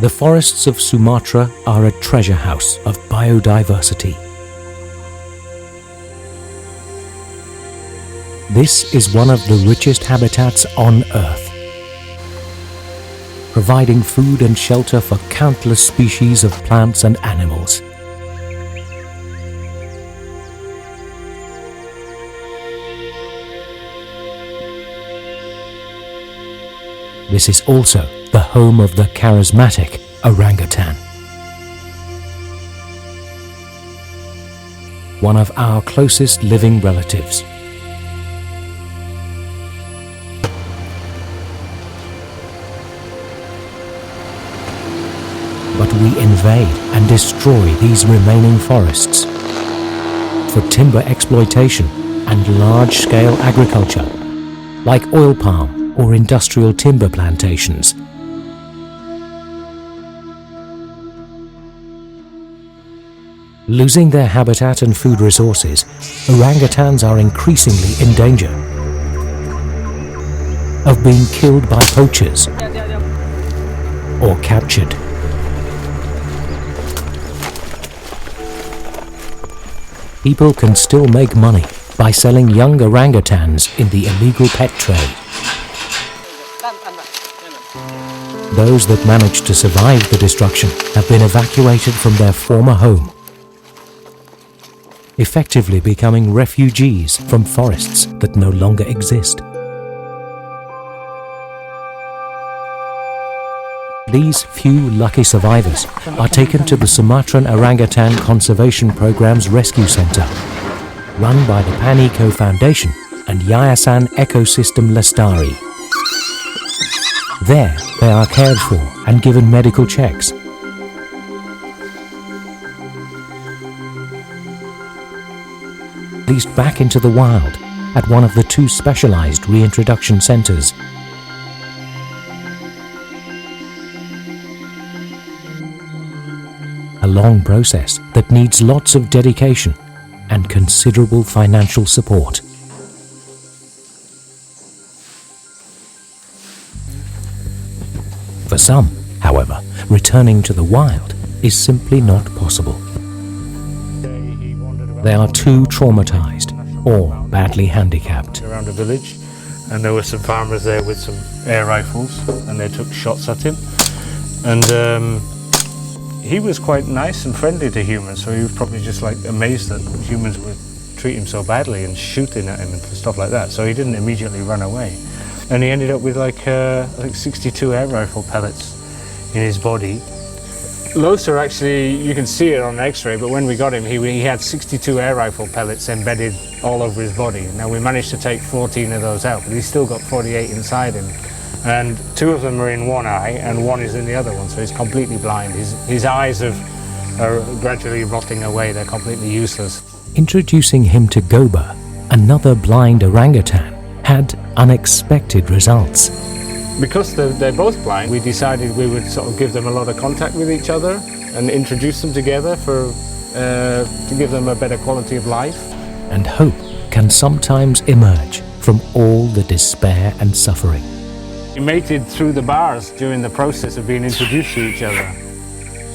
The forests of Sumatra are a treasure house of biodiversity. This is one of the richest habitats on Earth, providing food and shelter for countless species of plants and animals. This is also the home of the charismatic orangutan, one of our closest living relatives. But we invade and destroy these remaining forests for timber exploitation and large-scale agriculture, like oil palm or industrial timber plantations. Losing their habitat and food resources, orangutans are increasingly in danger of being killed by poachers or captured. People can still make money by selling young orangutans in the illegal pet trade. Those that manage to survive the destruction have been evacuated from their former home, effectively becoming refugees from forests that no longer exist. These few lucky survivors are taken to the Sumatran Orangutan Conservation Program's Rescue Center, run by the Pan-Eco Foundation and Yayasan Ecosystem Lestari. There, they are cared for and given medical checks. Released back into the wild at one of the two specialized reintroduction centers. A long process that needs lots of dedication and considerable financial support. For some, however, returning to the wild is simply not possible. They are too traumatized or badly handicapped. Around a village, and there were some farmers there with some air rifles, and they took shots at him. And he was quite nice and friendly to humans, so he was probably just like amazed that humans would treat him so badly and shooting at him and stuff like that. So he didn't immediately run away. And he ended up with like I think 62 air rifle pellets in his body. Lothar actually, you can see it on x-ray, but when we got him, he had 62 air rifle pellets embedded all over his body. Now we managed to take 14 of those out, but he's still got 48 inside him. And 2 of them are in one eye and 1 is in the other one, so he's completely blind. His eyes are gradually rotting away, they're completely useless. Introducing him to Goba, another blind orangutan, had unexpected results. Because they're both blind, we decided we would sort of give them a lot of contact with each other and introduce them together to give them a better quality of life. And hope can sometimes emerge from all the despair and suffering. We mated through the bars during the process of being introduced to each other.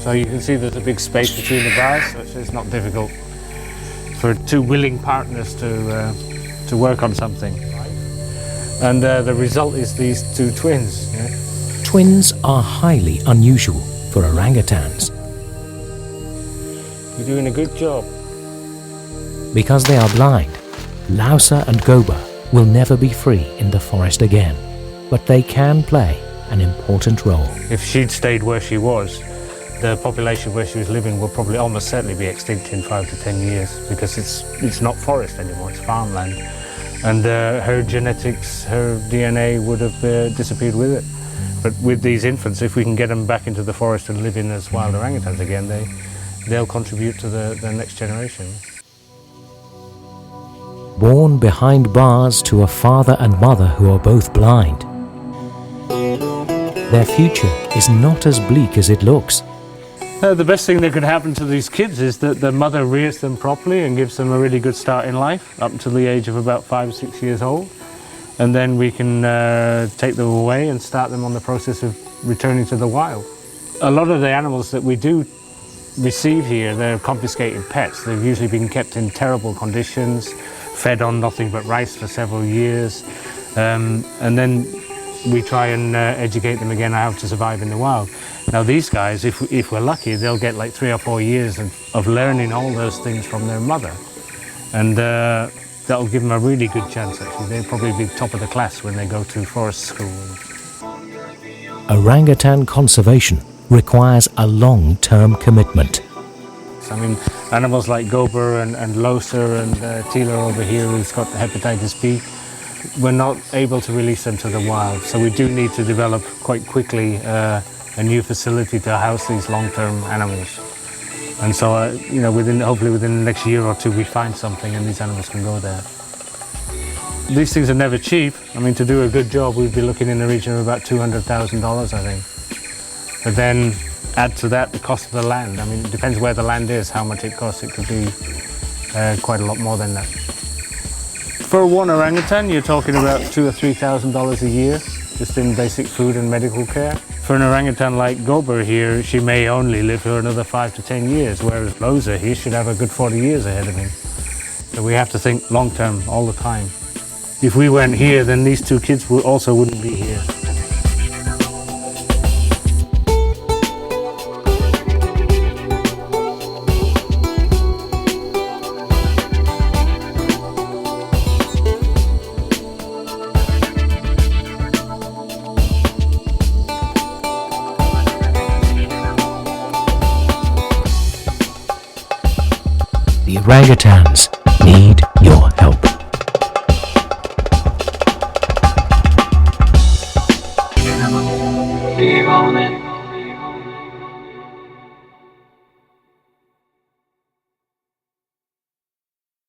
So you can see there's a big space between the bars, so it's not difficult for 2 willing partners to work on something. And the result is these 2 twins. Yeah? Twins are highly unusual for orangutans. You're doing a good job. Because they are blind, Lausa and Goba will never be free in the forest again, but they can play an important role. If she'd stayed where she was, the population where she was living would probably almost certainly be extinct in 5 to 10 years, because it's not forest anymore, it's farmland. And her genetics, her DNA would have disappeared with it. But with these infants, if we can get them back into the forest and live in as wild orangutans again, they'll contribute to the next generation. Born behind bars to a father and mother who are both blind, their future is not as bleak as it looks. The best thing that could happen to these kids is that the mother rears them properly and gives them a really good start in life up until the age of about 5 or 6 years old. And then we can take them away and start them on the process of returning to the wild. A lot of the animals that we do receive here, they're confiscated pets. They've usually been kept in terrible conditions, fed on nothing but rice for several years, and then we try and educate them again how to survive in the wild. Now these guys, if we're lucky, they'll get like 3 or 4 years of learning all those things from their mother, and that'll give them a really good chance actually. They'll probably be top of the class when they go to forest school. Orangutan conservation requires a long-term commitment. I mean, animals like Gober and Loser and Tila over here who's got hepatitis B, we're not able to release them to the wild. So we do need to develop quite quickly a new facility to house these long-term animals. And so, you know, hopefully within the next year or two we find something and these animals can go there. These things are never cheap. I mean, to do a good job we'd be looking in the region of about $200,000, I think. But then add to that the cost of the land. I mean, it depends where the land is, how much it costs. It could be quite a lot more than that. For one orangutan, you're talking about $2,000 or $3,000 a year, just in basic food and medical care. For an orangutan like Gober here, she may only live for another 5 to 10 years, whereas Loza, he should have a good 40 years ahead of him. So we have to think long term all the time. If we weren't here, then these two kids also wouldn't be here. The orangutans need your help. Keep on it.